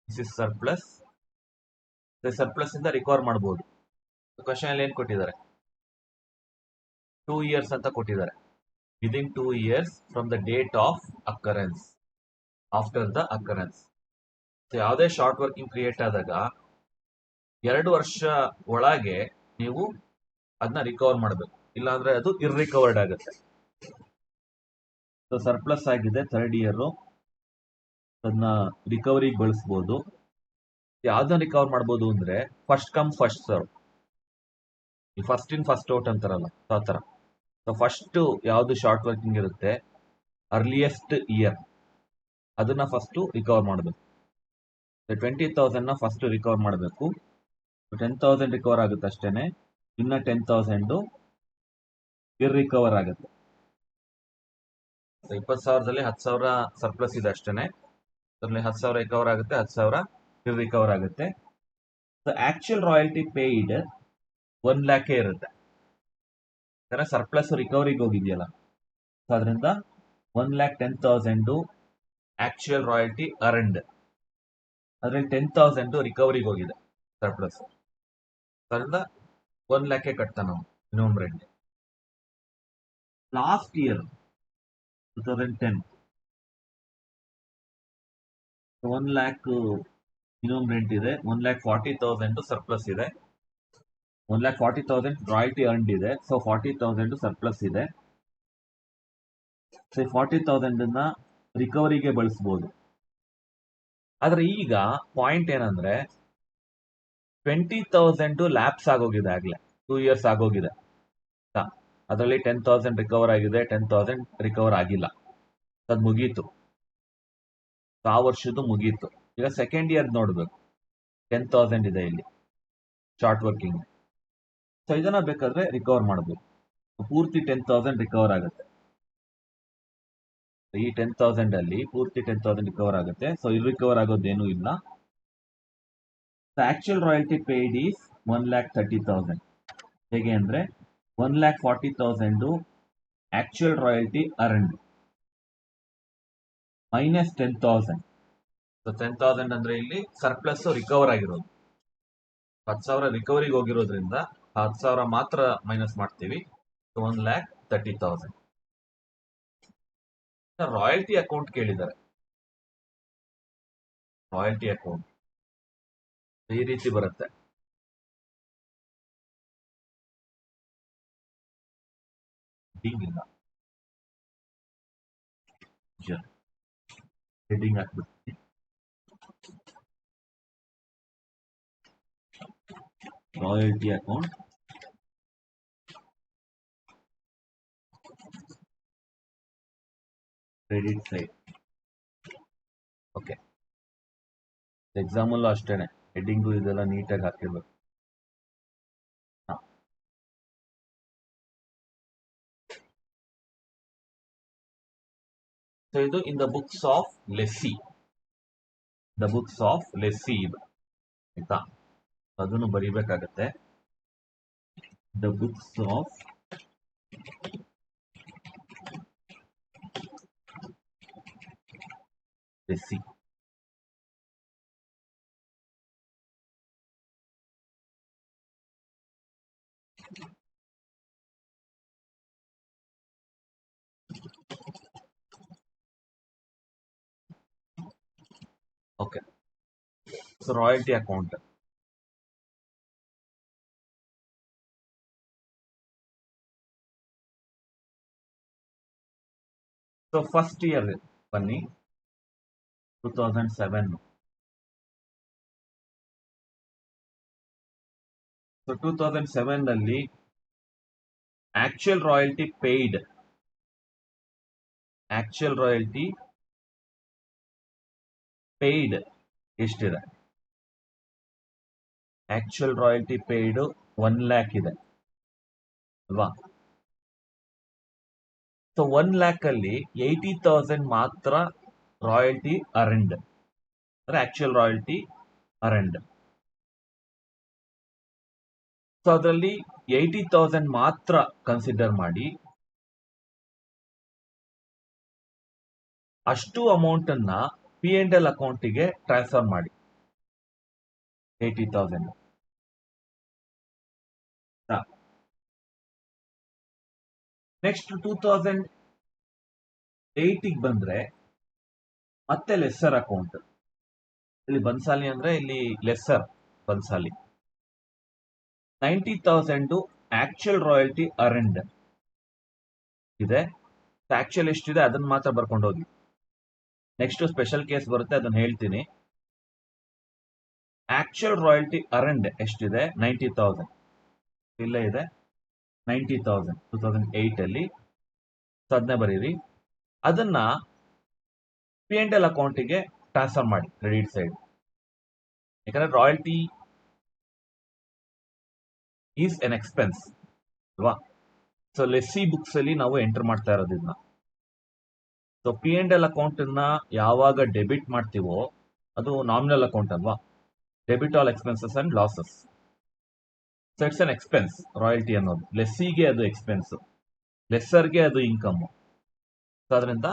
This is surplus. ಸರ್ಪ್ಲಸ್ ಇಂದ ರಿಕವರ್ ಮಾಡಬಹುದು. ಕ್ವಶನ್ ಅಲ್ಲಿ ಏನ್ ಕೊಟ್ಟಿದ್ದಾರೆ? 2 years ಅಂತ ಕೊಟ್ಟಿದ್ದಾರೆ. Within 2 years from the date of occurrence, after the occurrence. ಯಾವುದೇ ಶಾರ್ಟ್ ವರ್ಕಿಂಗ್ ಕ್ರಿಯೇಟ್ ಆದಾಗ 2 ವರ್ಷ ಒಳಗೆ ನೀವು ಅದನ್ನ ರಿಕವರ್ ಮಾಡಬೇಕು, ಇಲ್ಲಾಂದ್ರೆ ಅದು ಇರ್ರಿಕವರ್ಡ್ ಆಗುತ್ತೆ. ಸೊ ಸರ್ಪ್ಲಸ್ ಆಗಿದೆ 3rd year, ಅದನ್ನ ರಿಕವರಿಗೆ ಬಳಸ್ಬೋದು. ಯಾವ್ದನ್ನ ರಿಕವರ್ ಮಾಡ್ಬೋದು ಅಂದ್ರೆ first come first serve, first in first out ಅಂತಾರಲ್ಲ ಆ ತರ. ಸೊ ಫಸ್ಟ್ ಯಾವ್ದು ಶಾರ್ಟ್ ವರ್ಕಿಂಗ್ ಇರುತ್ತೆ, ಅರ್ಲಿಯೆಸ್ಟ್ ಇಯರ್, ಅದನ್ನ ಫಸ್ಟ್ ರಿಕವರ್ ಮಾಡಬೇಕು. 20,000 ಫಸ್ಟ್ ರಿಕವರ್ ಮಾಡಬೇಕು. 10,000 ರಿಕವರ್ ಆಗುತ್ತೆ ಅಷ್ಟೇನೆ. ಇನ್ನ 10,000 ಇರ್ರಿಕವರ್ ಆಗುತ್ತೆ. 20,000ದಲ್ಲಿ 10,000 ಸರ್ಪ್ಲಸ್ ಇದೆ ಅಷ್ಟೇನೆ. ಅದರಲ್ಲಿ 10,000 ರಿಕವರ್ ಆಗುತ್ತೆ, 10,000 ಇರ್ರಿಕವರ್ ಆಗುತ್ತೆ. ಆಕ್ಚುಯಲ್ ರಾಯಲ್ಟಿ ಪೇಯ್ಡ್ 1 lakh ಇರುತ್ತೆ. ಸರ್ಪ್ಲಸ್ ರಿಕವರಿಗೆ ಹೋಗಿದೆಯಲ್ಲ, ಅದರಿಂದ 1,10,000 ಆಕ್ಚುಯಲ್ ರಾಯಲ್ಟಿ ಅರ್ನ್ಡ್, ಅದ್ರಲ್ಲಿ 10,000 ರಿಕವರಿಗೆ ಹೋಗಿದೆ ಸರ್ಪ್ಲಸ್. ಅದರಿಂದ 1 lakh ಕಟ್ತಾನೆ ನಾವು minimum rent. Last year 2010 1 lakh minimum rent ಇದೆ, 1,40,000 ಸರ್ಪ್ಲಸ್ ಇದೆ, 1,40,000 ರಾಯಲ್ಟಿ ಅರ್ನ್ಡ್ ಇದೆ. ಸೊ 40,000 ಸರ್ಪ್ಲಸ್ ಇದೆ. ಸೊ 40,000 ರಿಕವರಿಗೆ ಬಳಸಬಹುದು. ಆದ್ರೆ ಈಗ ಪಾಯಿಂಟ್ ಏನಂದ್ರೆ 20,000 ಲ್ಯಾಪ್ಸ್ ಆಗೋಗಿದೆ, ಆಗ್ಲೇ 2 years ಆಗೋಗಿದೆ. ಅದರಲ್ಲಿ 10,000 ರಿಕವರ್ ಆಗಿದೆ, 10,000 ರಿಕವರ್ ಆಗಿಲ್ಲ. ಅದು ಮುಗೀತು, ಆ ವರ್ಷದ್ದು ಮುಗೀತು. ಈಗ ಸೆಕೆಂಡ್ ಇಯರ್ ನೋಡ್ಬೇಕು, 10,000 ಇದೆ ಇಲ್ಲಿ ಶಾರ್ಟ್ ವರ್ಕಿಂಗ್. ಸೊ ಇದನ್ನ ಬೇಕಾದ್ರೆ ರಿಕವರ್ ಮಾಡಬೇಕು. ಪೂರ್ತಿ 10,000 ರಿಕವರ್ ಆಗುತ್ತೆ. ಈ 10,000 ಅಲ್ಲಿ ಪೂರ್ತಿ 10,000 ರಿಕವರ್ ಆಗುತ್ತೆ. ಸೊ ಇಲ್ಲಿ ರಿಕವರ್ ಆಗೋದೇನು ಇಲ್ಲ. Actual royalty paid is 1,30,000. ಹೇಗೆ ಅಂದ್ರೆ 1,40,000 actual royalty earned minus 10,000. So 10,000 ಅಂದ್ರೆ ಇಲ್ಲಿ ಸರ್ಪ್ಲಸ್ ರಿಕವರ್ ಆಗಿರೋದು. 10,000 ರಿಕವರಿಗೆ ಹೋಗಿರೋದ್ರಿಂದ 10,000 ಮಾತ್ರ ಮೈನಸ್ ಮಾಡ್ತೀವಿ. 1,30,000. ರಾಯಲ್ಟಿ ಅಕೌಂಟ್ ಕೇಳಿದ್ದಾರೆ. ರಾಯಲ್ಟಿ ಅಕೌಂಟ್ ಈ ರೀತಿ ಬರುತ್ತೆ. ಹೆಡ್ಡಿಂಗ್ ಇಲ್ಲ, ಹೆಡ್ಡಿಂಗ್ ಹಾಕ್ಬಿಡ್ತೀನಿ. Royalty account, credit side. Okay, ಎಕ್ಸಾಮಲ್ಲೂ ಅಷ್ಟೇನೆ, ಹೆಡ್ಡಿಂಗು ಇದೆಲ್ಲ ನೀಟಾಗಿ ಹಾಕಿರ್ಬೇಕು. ಸೊ ಇದು in the books of lessee, the books of lessee ಇದು ಆಯ್ತಾ, ಅದನ್ನು ಬರಿಬೇಕಾಗತ್ತೆ. The books of lessee. Okay, royalty account. So first year ಬನ್ನಿ, 2007. ಸೊ 2007 ನಲ್ಲಿ ಆಕ್ಚುಯಲ್ ರಾಯಲ್ಟಿ ಪೇಯ್ಡ್ ಎಷ್ಟಿದೆ? ಆಕ್ಚುಯಲ್ ರಾಯಲ್ಟಿ ಪೇಯ್ಡ್ 1 lakh ಇದೆ ಅಲ್ವಾ? ಸೊ 1 lakh ಅಲ್ಲಿ 80,000 ಮಾತ್ರ ರಾಯಲ್ಟಿ ಅರ್ನ್ಡ್, ಅಂದ್ರೆ ಆಕ್ಚುಯಲ್ ರಾಯಲ್ಟಿ ಅರ್ನ್ಡ್. ಸೊ ಅದರಲ್ಲಿ 80,000 ಮಾತ್ರ ಕನ್ಸಿಡರ್ ಮಾಡಿ, ಅಷ್ಟು ಅಮೌಂಟ್ ಅನ್ನ P&L ಅಕೌಂಟಿಗೆ ಟ್ರಾನ್ಸ್ಫರ್ ಮಾಡಿ. 80,000. ನೆಕ್ಸ್ಟ್ 2008 ಬಂದ್ರೆ ಮತ್ತೆ ಲೆಸ್ಸರ್ ಅಕೌಂಟ್. ಇಲ್ಲಿ ಬನ್ಸಾಲಿ ಅಂದ್ರೆ ಇಲ್ಲಿ lesser Bhansali. 90,000 actual royalty earned ಇದೆ. ಆಕ್ಚುಯಲ್ ಎಷ್ಟಿದೆ ಅದನ್ನ ಮಾತ್ರ ಬರ್ಕೊಂಡು ಹೋಗಿ. ನೆಕ್ಸ್ಟ್ ಸ್ಪೆಷಲ್ ಕೇಸ್ ಬರುತ್ತೆ, ಅದನ್ನ ಹೇಳ್ತೀನಿ. ಆಕ್ಚುಯಲ್ ರಾಯಲ್ಟಿ ಅರ್ನ್ಡ್ ಎಷ್ಟಿದೆ? 90,000 ಇಲ್ಲೇ ಇದೆ. 90,000 2008 ಅಲ್ಲಿ. ಅದನ್ನೇ ಬರೀರಿ. ಅದನ್ನ P&L ಅಕೌಂಟಿಗೆ ಟ್ರಾನ್ಸ್ಫರ್ ಮಾಡಿ ಕ್ರೆಡಿಟ್ ಸೈಡ್. ಯಾಕಂದ್ರೆ ರಾಯಲ್ಟಿ ಈಸ್ ಎನ್ ಎಕ್ಸ್ಪೆನ್ಸ್ ಅಲ್ವಾ? ಸೊ ಲೆಸ್ಸಿ ಬುಕ್ಸ್ ಅಲ್ಲಿ ನಾವು ಎಂಟರ್ ಮಾಡ್ತಾ ಇರೋದು ಇದನ್ನ. ಸೊ P&L ಅಕೌಂಟ್ ಅನ್ನ ಯಾವಾಗ ಡೆಬಿಟ್ ಮಾಡ್ತೀವೋ ಅದು ನಾಮಿನಲ್ ಅಕೌಂಟ್ ಅಲ್ವಾ? Debit all expenses and losses. So it's an expense royalty ಅನ್ನೋದು. ಲೆಸ್ಸಿಗೆ ಅದು ಎಕ್ಸ್ಪೆನ್ಸ್, ಲೆಸ್ಸರ್ಗೆ ಅದು ಇನ್ಕಮ್. ಸೊ ಅದರಿಂದ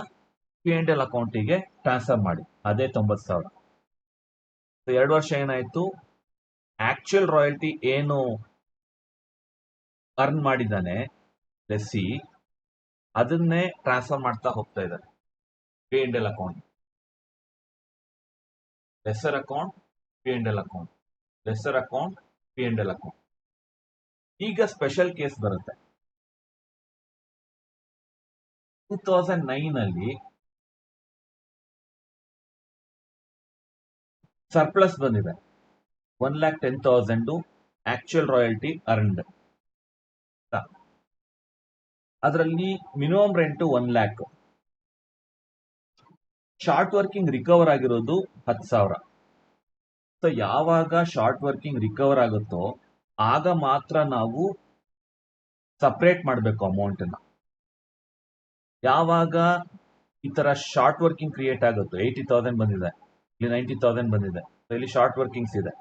P&L ಅಕೌಂಟಿಗೆ ಟ್ರಾನ್ಸ್ಫರ್ ಮಾಡಿ. ಅದೇ 90,000. ಸೊ 2 ವರ್ಷ ಏನಾಯ್ತು? ಆಕ್ಚುಯಲ್ ರಾಯಲ್ಟಿ ಏನು ಅರ್ನ್ ಮಾಡಿದ್ದಾನೆ ಲೆಸ್ಸಿ, ಅದನ್ನೇ ಟ್ರಾನ್ಸ್ಫರ್ ಮಾಡ್ತಾ ಹೋಗ್ತಾ ಇದ್ದಾರೆ P&L account. Lesser account, P&L account, lesser account, P&L account. ಈಗ ಸ್ಪೆಷಲ್ ಕೇಸ್ ಬರುತ್ತೆ. 2009 ಅಲ್ಲಿ ಸರ್ಪ್ಲಸ್ ಬಂದಿದೆ. 1,10,000 ಆಕ್ಚುಯಲ್ ರಾಯಲ್ಟಿ ಅರ್ನ್ಡ್. ಅದರಲ್ಲಿ minimum rent 1 lakh. Short working recover ಆಗಿರೋದು 10,000. ಸೊ ಯಾವಾಗ ಶಾರ್ಟ್ ವರ್ಕಿಂಗ್ ರಿಕವರ್ ಆಗುತ್ತೋ ಆಗ ಮಾತ್ರ ನಾವು ಸಪರೇಟ್ ಮಾಡಬೇಕು ಅಮೌಂಟ್ ಅನ್ನ. ಯಾವಾಗ ಈ ತರ ಶಾರ್ಟ್ ವರ್ಕಿಂಗ್ ಕ್ರಿಯೇಟ್ ಆಗುತ್ತೋ, 80,000 ಬಂದಿದೆ, ಇಲ್ಲಿ 90,000 ಬಂದಿದೆ, ಇಲ್ಲಿ ಶಾರ್ಟ್ ವರ್ಕಿಂಗ್ಸ್ ಇದೆ.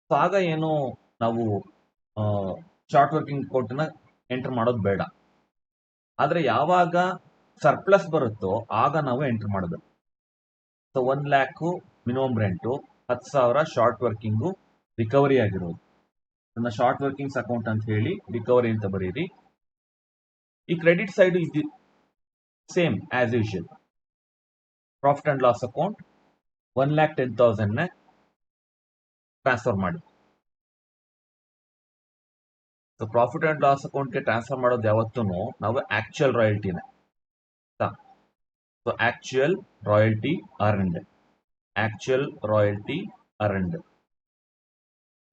ಸೊ ಆಗ ಏನು ನಾವು ಶಾರ್ಟ್ ವರ್ಕಿಂಗ್ ಅಕೌಂಟ್ ಎಂಟರ್ ಮಾಡೋದು ಬೇಡ. ಆದ್ರೆ ಯಾವಾಗ ಸರ್ಪ್ಲಸ್ ಬರುತ್ತೋ ಆಗ ನಾವು ಎಂಟರ್ ಮಾಡಬೇಕು. So 1 lakh minimum rent, 10,000 short working recovery ಆಗಿರೋದು. ಅದನ್ನ ಶಾರ್ಟ್ ವರ್ಕಿಂಗ್ಸ್ ಅಕೌಂಟ್ ಅಂತ ಹೇಳಿ ರಿಕವರಿ ಅಂತ ಬರೀರಿ. ಈ ಕ್ರೆಡಿಟ್ ಸೈಡ್ ಇದು same as usual. Profit and loss account 1,10,000 transfer ಮಾಡಿ. ಸೊ ಪ್ರಾಫಿಟ್ ಅಂಡ್ ಲಾಸ್ ಅಕೌಂಟ್ಗೆ ಟ್ರಾನ್ಸ್ಫರ್ ಮಾಡೋದು ಯಾವತ್ತೂ ನಾವು ಆಕ್ಚುಯಲ್ ರಾಯಲ್ಟಿನೇ. So actual royalty earned, actual royalty earned.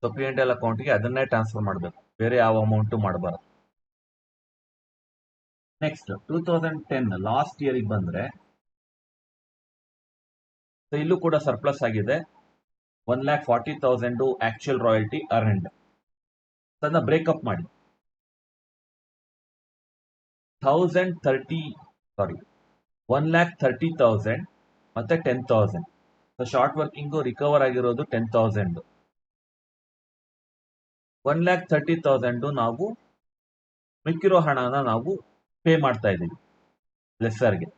So P&L ಅಕೌಂಟ್ಗೆ ಅದನ್ನೇ ಟ್ರಾನ್ಸ್ಫರ್ ಮಾಡಬೇಕು, ಬೇರೆ ಯಾವ ಅಮೌಂಟು ಮಾಡಬಾರದು. ನೆಕ್ಸ್ಟ್ 2010 ಲಾಸ್ಟ್ ಇಯರ್ಗೆ ಬಂದ್ರೆ ಸೊ ಇಲ್ಲೂ ಕೂಡ ಸರ್ಪ್ಲಸ್ ಆಗಿದೆ. 1,40,000 ಆಕ್ಚುಯಲ್ ರಾಯಲ್ಟಿ ಅರ್ನ್ಡ್. ಅದನ್ನ ಬ್ರೇಕಪ್ ಮಾಡಿ. 1,30,000 ಮತ್ತೆ 10,000. ಸೊ ಶಾರ್ಟ್ ವರ್ಕಿಂಗು ರಿಕವರ್ ಆಗಿರೋದು 10,000. 1,30,000 ನಾವು ಮಿಕ್ಕಿರೋ ಹಣನ ನಾವು ಪೇ ಮಾಡ್ತಾ ಇದ್ದೀವಿ ಲೆಸ್ಸರ್ಗೆ.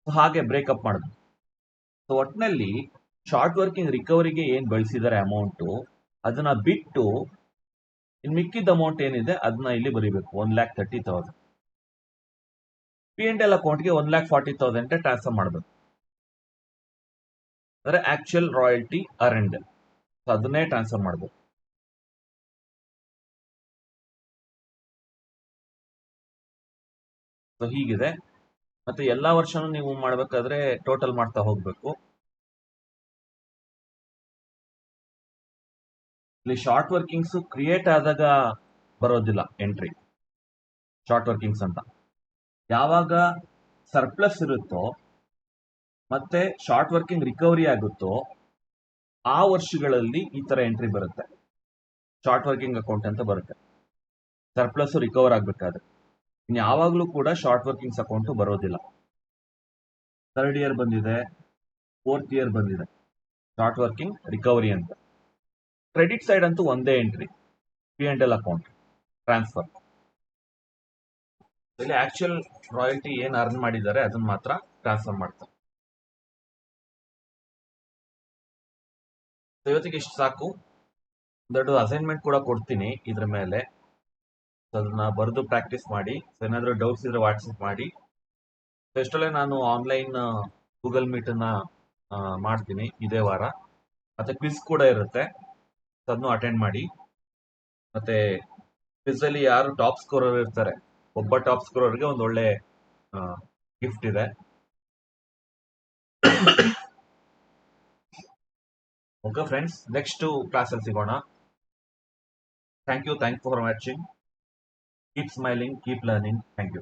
ಹಾಗೆ ಬ್ರೇಕಪ್ ಮಾಡಬೇಕು. ಸೊ ಒಟ್ಟಿನಲ್ಲಿ ಶಾರ್ಟ್ ವರ್ಕಿಂಗ್ ರಿಕವರಿಗೆ ಏನ್ ಬಳಸಿದ್ದಾರೆ ಅಮೌಂಟು, ಅದನ್ನ ಬಿಟ್ಟು ಇನ್ ಮಿಕ್ಕಿದ ಅಮೌಂಟ್ ಏನಿದೆ ಅದನ್ನ ಇಲ್ಲಿ ಬರೀಬೇಕು. 1,30,000 P&L ಅಕೌಂಟ್ಗೆ 1,40,000 ಟ್ರಾನ್ಸ್ಫರ್ ಮಾಡಬೇಕು. ಅಂದ್ರೆ ಆಕ್ಚುಯಲ್ ರಾಯಲ್ಟಿ ಅರ್ನ್ಡ್, ಅದನ್ನೇ ಟ್ರಾನ್ಸ್ಫರ್ ಮಾಡಬೇಕು. ಸೊ ಹೀಗಿದೆ. ಮತ್ತೆ ಎಲ್ಲಾ ವರ್ಷನೂ ನೀವು ಮಾಡ್ಬೇಕಾದ್ರೆ ಟೋಟಲ್ ಮಾಡ್ತಾ ಹೋಗ್ಬೇಕು. ಇಲ್ಲಿ ಶಾರ್ಟ್ ವರ್ಕಿಂಗ್ಸ್ ಕ್ರಿಯೇಟ್ ಆದಾಗ ಬರೋದಿಲ್ಲ ಎಂಟ್ರಿ, ಶಾರ್ಟ್ ವರ್ಕಿಂಗ್ಸ್ ಅಂತ. ಯಾವಾಗ ಸರ್ಪ್ಲಸ್ ಇರುತ್ತೋ ಮತ್ತೆ ಶಾರ್ಟ್ ವರ್ಕಿಂಗ್ ರಿಕವರಿ ಆಗುತ್ತೋ ಆ ವರ್ಷಗಳಲ್ಲಿ ಈ ತರ ಎಂಟ್ರಿ ಬರುತ್ತೆ, ಶಾರ್ಟ್ ವರ್ಕಿಂಗ್ ಅಕೌಂಟ್ ಅಂತ ಬರುತ್ತೆ. ಸರ್ಪ್ಲಸ್ ರಿಕವರ್ ಆಗ್ಬೇಕಾದ್ರೆ ಇನ್ನು ಯಾವಾಗ್ಲೂ ಕೂಡ ಶಾರ್ಟ್ ವರ್ಕಿಂಗ್ಸ್ ಅಕೌಂಟ್ ಬರೋದಿಲ್ಲ. 3rd ಇಯರ್ ಬಂದಿದೆ, 4th ಇಯರ್ ಬಂದಿದೆ, ಶಾರ್ಟ್ ವರ್ಕಿಂಗ್ ರಿಕವರಿ ಅಂತ. ಕ್ರೆಡಿಟ್ ಸೈಡ್ ಅಂತೂ ಒಂದೇ ಎಂಟ್ರಿ, P&L ಅಕೌಂಟ್ ಟ್ರಾನ್ಸ್ಫರ್. ಇಲ್ಲಿ ಆಕ್ಚುಯಲ್ ರಾಯಲ್ಟಿ ಏನ್ ಅರ್ನ್ ಮಾಡಿದ್ದಾರೆ ಅದನ್ನ ಮಾತ್ರ ಟ್ರಾನ್ಸ್ಫರ್ ಮಾಡ್ತಾರೆ. ಇವತ್ತಿಗೆ ಇಷ್ಟು ಸಾಕು. ಒಂದೆರಡು ಅಸೈನ್ಮೆಂಟ್ ಕೂಡ ಕೊಡ್ತೀನಿ ಇದ್ರ ಮೇಲೆ, ಅದನ್ನ ಬರೆದು ಪ್ರಾಕ್ಟೀಸ್ ಮಾಡಿ. ಏನಾದರೂ ಡೌಟ್ಸ್ ಇದ್ರೆ ವಾಟ್ಸಪ್ ಮಾಡಿ. ಎಷ್ಟೊಳ್ಳೆ ನಾನು ಆನ್ಲೈನ್ ಗೂಗಲ್ ಮೀಟ್ ಅನ್ನ ಮಾಡ್ತೀನಿ ಇದೇ ವಾರ. ಮತ್ತೆ ಕ್ವಿಜ್ ಕೂಡ ಇರುತ್ತೆ, ಅದನ್ನು ಅಟೆಂಡ್ ಮಾಡಿ. ಮತ್ತೆ ಕ್ವಿಜ್ ಅಲ್ಲಿ ಯಾರು ಟಾಪ್ ಸ್ಕೋರರ್ ಇರ್ತಾರೆ, ಒಬ್ಬ ಟಾಪ್ ಸ್ಕೋರರ್ಗೆ ಒಂದು ಒಳ್ಳೆ ಗಿಫ್ಟ್ ಇದೆ. ಓಕೆ ಫ್ರೆಂಡ್ಸ್, ನೆಕ್ಸ್ಟ್ ಕ್ಲಾಸಲ್ಲಿ ಸಿಗೋಣ. Thank you for watching. Keep smiling, keep learning. Thank you.